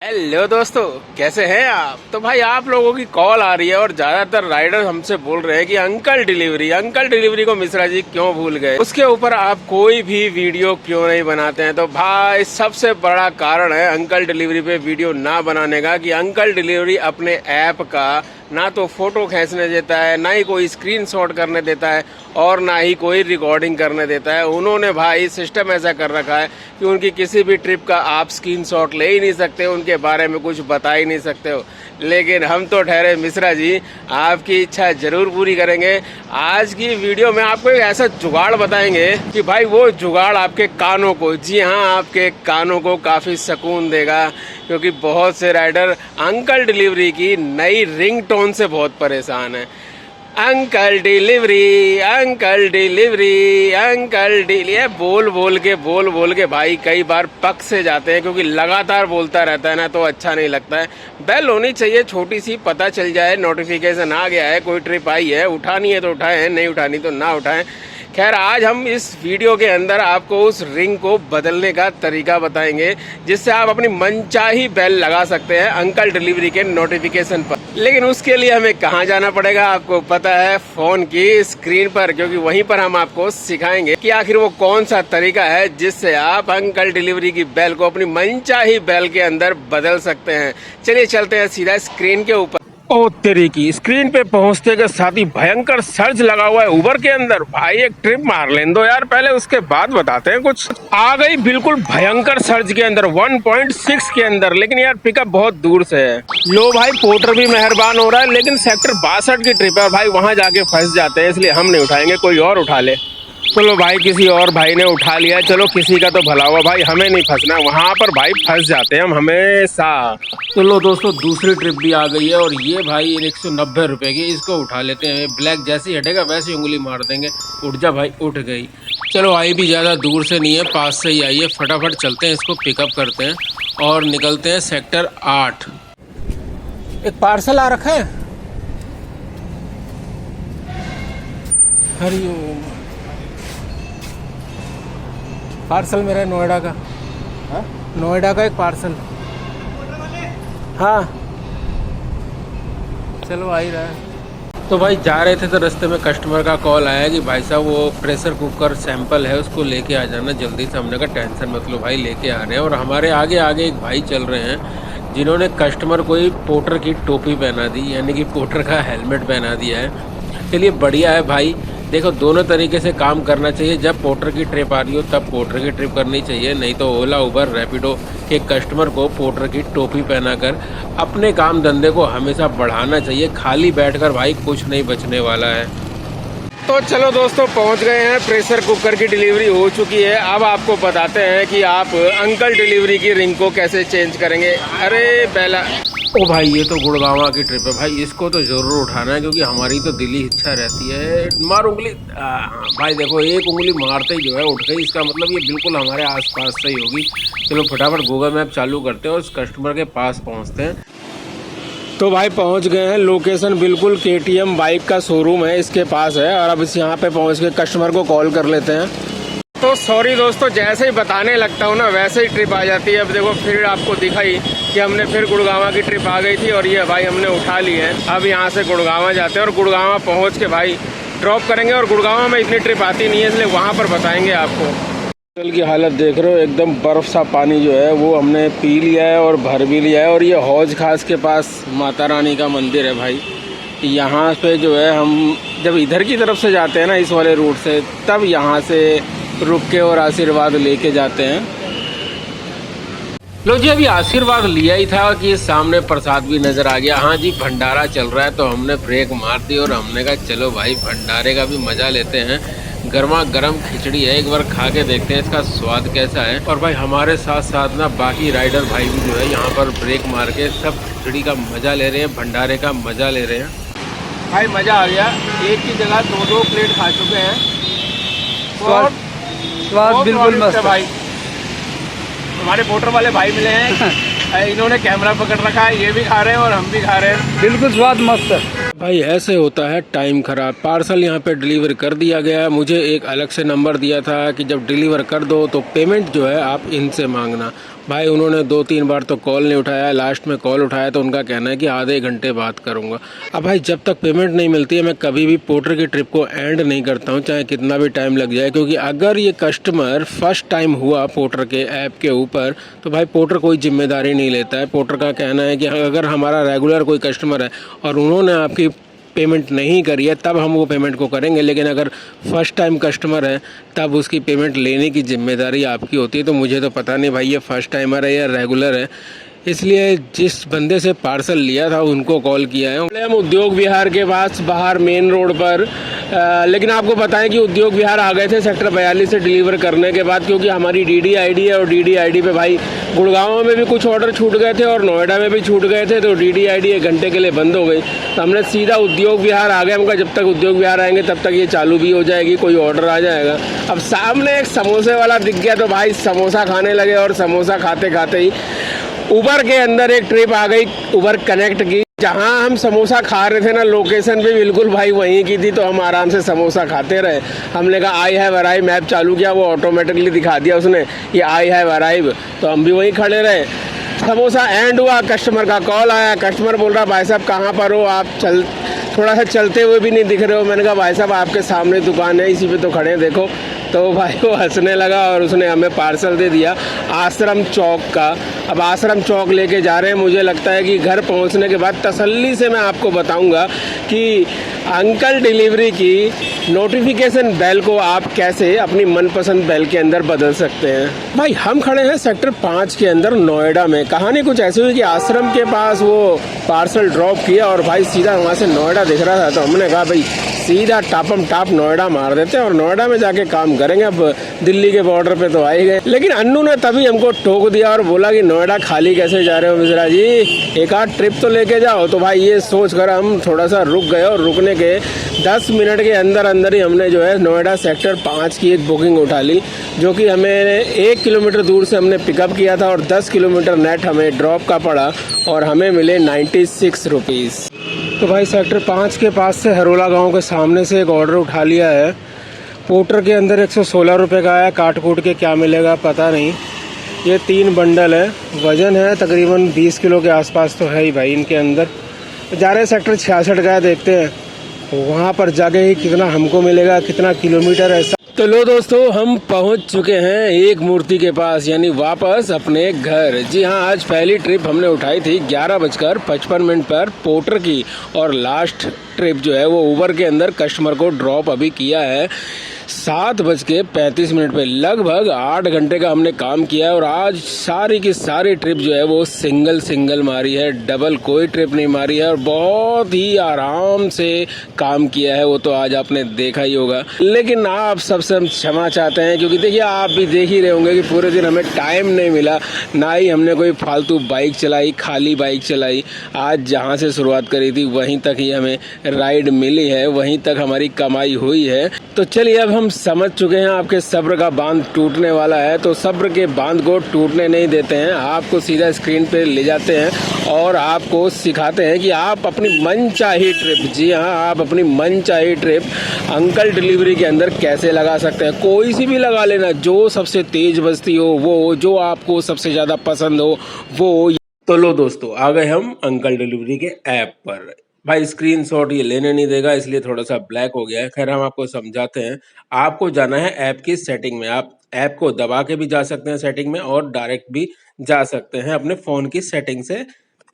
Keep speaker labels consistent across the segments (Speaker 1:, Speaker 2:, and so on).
Speaker 1: Hello दोस्तों, कैसे हैं आप। तो भाई आप लोगों की कॉल आ रही है और ज्यादातर राइडर हमसे बोल रहे हैं कि अंकल डिलीवरी को मिश्रा जी क्यों भूल गए, उसके ऊपर आप कोई भी वीडियो क्यों नहीं बनाते हैं। तो भाई सबसे बड़ा कारण है अंकल डिलीवरी पे वीडियो ना बनाने का कि अंकल डिलीवरी अपने ऐप का ना तो फोटो खींचने देता है, ना ही कोई स्क्रीनशॉट करने देता है और ना ही कोई रिकॉर्डिंग करने देता है। उन्होंने भाई सिस्टम ऐसा कर रखा है कि उनकी किसी भी ट्रिप का आप स्क्रीनशॉट ले ही नहीं सकते, उनके बारे में कुछ बता ही नहीं सकते हो। लेकिन हम तो ठहरे मिश्रा जी, आपकी इच्छा जरूर पूरी करेंगे। आज की वीडियो में आपको एक ऐसा जुगाड़ बताएंगे कि भाई वो जुगाड़ आपके कानों को, जी हाँ, आपके कानों को काफ़ी सुकून देगा। क्योंकि बहुत से राइडर अंकल डिलीवरी की नई रिंगटोन से बहुत परेशान है। Uncle delivery, uncle delivery, uncle delivery बोल बोल के भाई कई बार पक से जाते हैं, क्योंकि लगातार बोलता रहता है ना, तो अच्छा नहीं लगता है। बेल होनी चाहिए छोटी सी, पता चल जाए नोटिफिकेशन आ गया है, कोई ट्रिप आई है, उठानी है तो उठाएं, नहीं उठानी तो ना उठाएं। खैर, आज हम इस वीडियो के अंदर आपको उस रिंग को बदलने का तरीका बताएंगे जिससे आप अपनी मनचाही बेल लगा सकते हैं अंकल डिलीवरी के नोटिफिकेशन पर। लेकिन उसके लिए हमें कहाँ जाना पड़ेगा, आपको पता है, फोन की स्क्रीन पर, क्योंकि वहीं पर हम आपको सिखाएंगे कि आखिर वो कौन सा तरीका है जिससे आप अंकल डिलीवरी की बेल को अपनी मनचाही बेल के अंदर बदल सकते हैं। चलिए चलते हैं सीधा स्क्रीन के ऊपर। ओ तेरी की, स्क्रीन पे पहुंचते के साथ ही भयंकर सर्च लगा हुआ है उबर के अंदर। भाई एक ट्रिप मार लें दो यार पहले, उसके बाद बताते हैं कुछ। आ गई बिल्कुल भयंकर सर्च के अंदर 1.6 के अंदर, लेकिन यार पिकअप बहुत दूर से है। लो भाई, पोर्टर भी मेहरबान हो रहा है, लेकिन सेक्टर 62 की ट्रिप है भाई, वहां जाके फंस जाते हैं, इसलिए हम नहीं उठाएंगे, कोई और उठा ले। चलो भाई, किसी और भाई ने उठा लिया, चलो किसी का तो भला हुआ भाई, हमें नहीं फंसना वहां पर भाई, फंस जाते हैं हम हमेशा। चलो दोस्तों, दूसरी ट्रिप भी आ गई है और ये भाई 190 रुपए की, इसको उठा लेते हैं। ब्लैक जैसे ही हटेगा वैसे ही उंगली मार देंगे। उठ जा भाई, उठ गई। चलो आई भी ज़्यादा दूर से नहीं है, पास से ही आई है, फटाफट चलते हैं, इसको पिकअप करते हैं और निकलते हैं सेक्टर 8। एक पार्सल आ रखा है। हरिओम, पार्सल मेरा नोएडा का। हा? नोएडा का एक पार्सल। हाँ चलो आ ही रहा है। तो भाई जा रहे थे तो रास्ते में कस्टमर का कॉल आया कि भाई साहब वो प्रेशर कुकर सैंपल है, उसको लेके आ जाना जल्दी से। हमने कहा टेंशन मत लो भाई, लेके आ रहे हैं। और हमारे आगे आगे एक भाई चल रहे हैं जिन्होंने कस्टमर को ही पोर्टर की टोपी पहना दी, यानी कि पोर्टर का हेलमेट पहना दिया है। चलिए बढ़िया है भाई, देखो दोनों तरीके से काम करना चाहिए। जब पोर्टर की ट्रिप आ रही हो तब पोर्टर की ट्रिप करनी चाहिए, नहीं तो ओला उबर रैपिडो के कस्टमर को पोर्टर की टोपी पहनाकर अपने काम धंधे को हमेशा बढ़ाना चाहिए। खाली बैठकर भाई कुछ नहीं बचने वाला है। तो चलो दोस्तों, पहुंच गए हैं, प्रेशर कुकर की डिलीवरी हो चुकी है। अब आपको बताते हैं कि आप अंकल डिलीवरी की रिंग को कैसे चेंज करेंगे। अरे पहला, ओ भाई ये तो गुड़गांव की ट्रिप है भाई, इसको तो जरूर उठाना है, क्योंकि हमारी तो दिली इच्छा रहती है। मार उंगली। भाई देखो, एक उंगली मारते ही जो है उठ गई, इसका मतलब ये बिल्कुल हमारे आसपास से ही होगी। चलो फटाफट गूगल मैप चालू करते हैं और उस कस्टमर के पास पहुंचते हैं। तो भाई पहुंच गए हैं, लोकेशन बिल्कुल KTM बाइक का शोरूम है, इसके पास है। और अब इस यहाँ पे पहुंच के कस्टमर को कॉल कर लेते हैं। तो सॉरी दोस्तों, जैसे ही बताने लगता हूँ ना वैसे ही ट्रिप आ जाती है। अब देखो फिर आपको दिखाई कि हमने फिर गुड़गांव की ट्रिप आ गई थी और ये भाई हमने उठा ली है। अब यहाँ से गुड़गांव जाते हैं और गुड़गांव पहुँच के भाई ड्रॉप करेंगे। और गुड़गांव में इतनी ट्रिप आती नहीं है, इसलिए वहाँ पर बताएंगे आपको। जल की हालत देख रहे हो, एकदम बर्फ सा पानी जो है वो हमने पी लिया है और भर भी लिया है। और ये हौज खास के पास माता रानी का मंदिर है भाई। यहाँ पे जो है हम जब इधर की तरफ से जाते हैं ना, इस वाले रूट से, तब यहाँ से रुक के और आशीर्वाद लेके जाते हैं। लो जी, अभी आशीर्वाद लिया ही था कि सामने प्रसाद भी नजर आ गया। हाँ जी, भंडारा चल रहा है, तो हमने ब्रेक मार दी और हमने कहा चलो भाई भंडारे का भी मजा लेते हैं। गर्मा गर्म खिचड़ी है, एक बार खा के देखते हैं इसका स्वाद कैसा है। और भाई हमारे साथ साथ ना बाकी राइडर भाई भी जो है यहाँ पर ब्रेक मार के सब खिचड़ी का मजा ले रहे हैं, भंडारे का मजा ले रहे हैं। भाई मजा आ गया, एक की जगह दो प्लेट खा चुके हैं। स्वाद बिल्कुल मस्त है भाई। हमारे पोर्टर वाले भाई मिले हैं इन्होंने कैमरा पकड़ रखा है, ये भी खा रहे हैं और हम भी खा रहे हैं। बिल्कुल स्वाद मस्त है भाई। ऐसे होता है टाइम खराब। पार्सल यहाँ पे डिलीवर कर दिया गया है। मुझे एक अलग से नंबर दिया था कि जब डिलीवर कर दो तो पेमेंट जो है आप इनसे मांगना। भाई उन्होंने 2-3 बार तो कॉल नहीं उठाया, लास्ट में कॉल उठाया तो उनका कहना है कि आधे घंटे बात करूंगा। अब भाई जब तक पेमेंट नहीं मिलती है मैं कभी भी पोर्टर की ट्रिप को एंड नहीं करता हूं, चाहे कितना भी टाइम लग जाए, क्योंकि अगर ये कस्टमर फर्स्ट टाइम हुआ पोर्टर के ऐप के ऊपर तो भाई पोर्टर कोई जिम्मेदारी नहीं लेता है। पोर्टर का कहना है कि अगर हमारा रेगुलर कोई कस्टमर है और उन्होंने आपकी पेमेंट नहीं करी है तब हम वो पेमेंट को करेंगे, लेकिन अगर फर्स्ट टाइम कस्टमर है तब उसकी पेमेंट लेने की जिम्मेदारी आपकी होती है। तो मुझे तो पता नहीं भाई ये फर्स्ट टाइमर है या रेगुलर है, इसलिए जिस बंदे से पार्सल लिया था उनको कॉल किया है। हम उद्योग विहार के पास बाहर मेन रोड पर लेकिन आपको बताएं कि उद्योग विहार आ गए थे सेक्टर 42 से डिलीवर करने के बाद, क्योंकि हमारी DDID है और DDID पे भाई गुड़गांव में भी कुछ ऑर्डर छूट गए थे और नोएडा में भी छूट गए थे, तो DDID 1 घंटे के लिए बंद हो गई। तो हमने सीधा उद्योग विहार आ गए। हमका जब तक उद्योग विहार आएंगे तब तक ये चालू भी हो जाएगी, कोई ऑर्डर आ जाएगा। अब सामने एक समोसे वाला दिख गया तो भाई समोसा खाने लगे और समोसा खाते खाते ही उबर के अंदर एक ट्रिप आ गई उबर कनेक्ट की। जहां हम समोसा खा रहे थे ना, लोकेशन भी बिल्कुल भाई वहीं की थी, तो हम आराम से समोसा खाते रहे। हमने कहा आई हैव अराइव, मैप चालू किया, वो ऑटोमेटिकली दिखा दिया उसने ये आई हैव अराइव, तो हम भी वहीं खड़े रहे। समोसा एंड हुआ, कस्टमर का कॉल आया। कस्टमर बोल रहा भाई साहब कहाँ पर हो आप, थोड़ा सा चलते हुए भी नहीं दिख रहे हो। मैंने कहा भाई साहब आपके सामने दुकान है, इसी पे तो खड़े हैं देखो। तो भाई वो हंसने लगा और उसने हमें पार्सल दे दिया आश्रम चौक का। अब आश्रम चौक लेके जा रहे हैं। मुझे लगता है कि घर पहुंचने के बाद तसल्ली से मैं आपको बताऊंगा कि अंकल डिलीवरी की नोटिफिकेशन बेल को आप कैसे अपनी मनपसंद बेल के अंदर बदल सकते हैं। भाई हम खड़े हैं सेक्टर 5 के अंदर नोएडा में। कहानी कुछ ऐसी हुई कि आश्रम के पास वो पार्सल ड्रॉप किया और भाई सीधा वहाँ से नोएडा दिख रहा था, तो हमने कहा भाई सीधा टापम टाप नोएडा मार देते हैं और नोएडा में जाके काम करेंगे। अब दिल्ली के बॉर्डर पे तो आ ही गए, लेकिन अन्नू ने तभी हमको टोक दिया और बोला कि नोएडा खाली कैसे जा रहे हो मिश्रा जी, एक आध ट्रिप तो लेके जाओ। तो भाई ये सोच कर हम थोड़ा सा रुक गए और रुकने के 10 मिनट के अंदर अंदर ही हमने जो है नोएडा सेक्टर 5 की एक बुकिंग उठा ली, जो कि हमें 1 किलोमीटर दूर से हमने पिकअप किया था और 10 किलोमीटर नेट हमें ड्रॉप का पड़ा और हमें मिले 96 रुपीज़। तो भाई सेक्टर 5 के पास से हरोला गांव के सामने से एक ऑर्डर उठा लिया है। पोर्टर के अंदर 116 रुपये का आया, काट कूट के क्या मिलेगा पता नहीं। ये 3 बंडल है, वज़न है तकरीबन 20 किलो के आसपास तो है ही भाई इनके अंदर। जा रहे सेक्टर 66 का, देखते हैं वहाँ पर जाके ही कितना हमको मिलेगा, कितना किलोमीटर है। तो लो दोस्तों, हम पहुंच चुके हैं एक मूर्ति के पास, यानी वापस अपने घर। जी हाँ, आज पहली ट्रिप हमने उठाई थी 11:55 पर पोर्टर की, और लास्ट ट्रिप जो है वो उबर के अंदर कस्टमर को ड्रॉप अभी किया है 7:35 पे। लगभग 8 घंटे का हमने काम किया है और आज सारी की सारी ट्रिप जो है वो सिंगल मारी है, डबल कोई ट्रिप नहीं मारी है और बहुत ही आराम से काम किया है। वो तो आज आपने देखा ही होगा, लेकिन आप सबसे हम क्षमा चाहते हैं, क्योंकि देखिए आप भी देख ही रहे होंगे कि पूरे दिन हमें टाइम नहीं मिला, ना ही हमने कोई फालतू बाइक चलाई, खाली बाइक चलाई। आज जहाँ से शुरुआत करी थी वहीं तक ही हमें राइड मिली है, वहीं तक हमारी कमाई हुई है। तो चलिए, अब हम समझ चुके हैं आपके सब्र का बांध टूटने वाला है, तो सब्र के बांध को टूटने नहीं देते हैं, आपको सीधा स्क्रीन पे ले जाते हैं और आपको सिखाते हैं कि आप अपनी मनचाही ट्रिप, जी हाँ, आप अपनी मनचाही ट्रिप अंकल डिलीवरी के अंदर कैसे लगा सकते हैं। कोई सी भी लगा लेना, जो सबसे तेज बजती हो वो, जो आपको सबसे ज़्यादा पसंद हो वो। तो लो दोस्तों, आ गए हम अंकल डिलीवरी के ऐप पर। भाई स्क्रीनशॉट ये लेने नहीं देगा, इसलिए थोड़ा सा ब्लैक हो गया है। खैर हम आपको समझाते हैं। आपको जाना है ऐप की सेटिंग में। आप ऐप को दबा के भी जा सकते हैं सेटिंग में, और डायरेक्ट भी जा सकते हैं अपने फ़ोन की सेटिंग से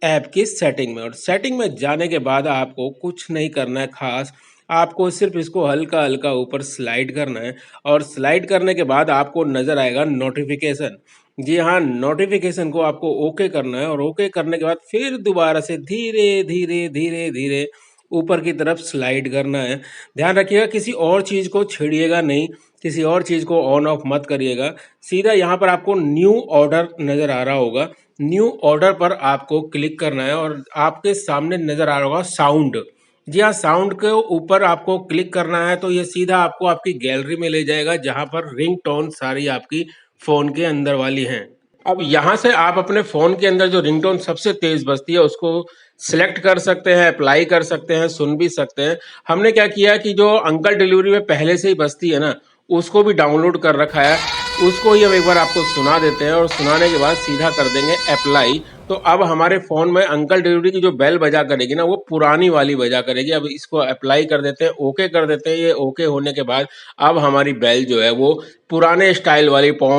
Speaker 1: ऐप की सेटिंग में। और सेटिंग में जाने के बाद आपको कुछ नहीं करना है खास, आपको सिर्फ इसको हल्का हल्का ऊपर स्लाइड करना है, और स्लाइड करने के बाद आपको नज़र आएगा नोटिफिकेशन। जी हाँ, नोटिफिकेशन को आपको ओके करना है, और ओके करने के बाद फिर दोबारा से धीरे धीरे धीरे धीरे ऊपर की तरफ स्लाइड करना है। ध्यान रखिएगा किसी और चीज़ को छेड़िएगा नहीं, किसी और चीज़ को ऑन ऑफ मत करिएगा। सीधा यहाँ पर आपको न्यू ऑर्डर नज़र आ रहा होगा, न्यू ऑर्डर पर आपको क्लिक करना है, और आपके सामने नज़र आ रहा होगा साउंड। जी हाँ, साउंड के ऊपर आपको क्लिक करना है, तो ये सीधा आपको आपकी गैलरी में ले जाएगा, जहाँ पर रिंग टोन सारी आपकी फ़ोन के अंदर वाली हैं। अब यहाँ से आप अपने फ़ोन के अंदर जो रिंगटोन सबसे तेज़ बजती है उसको सिलेक्ट कर सकते हैं, अप्लाई कर सकते हैं, सुन भी सकते हैं। हमने क्या किया कि जो अंकल डिलीवरी में पहले से ही बजती है ना, उसको भी डाउनलोड कर रखा है। उसको ही हम एक बार आपको सुना देते हैं और सुनाने के बाद सीधा कर देंगे अप्लाई। तो अब हमारे फोन में अंकल डिलीवरी की जो बेल बजा करेगी ना, वो पुरानी वाली बजा करेगी। अब इसको अप्लाई कर देते हैं, ओके कर देते हैं। ये ओके होने के बाद अब हमारी बेल जो है वो पुराने स्टाइल वाली पौ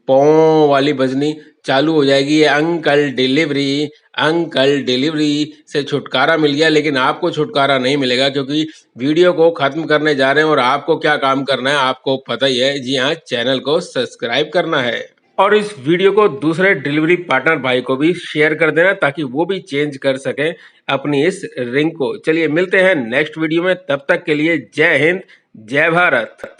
Speaker 1: पौ वाली बजनी चालू हो जाएगी। ये अंकल डिलीवरी से छुटकारा मिल गया। लेकिन आपको छुटकारा नहीं मिलेगा, क्योंकि वीडियो को खत्म करने जा रहे हैं और आपको क्या काम करना है आपको पता ही है। जी हाँ, चैनल को सब्सक्राइब करना है और इस वीडियो को दूसरे डिलीवरी पार्टनर भाई को भी शेयर कर देना, ताकि वो भी चेंज कर सके अपनी इस रिंग को। चलिए मिलते हैं नेक्स्ट वीडियो में, तब तक के लिए जय हिंद, जय भारत।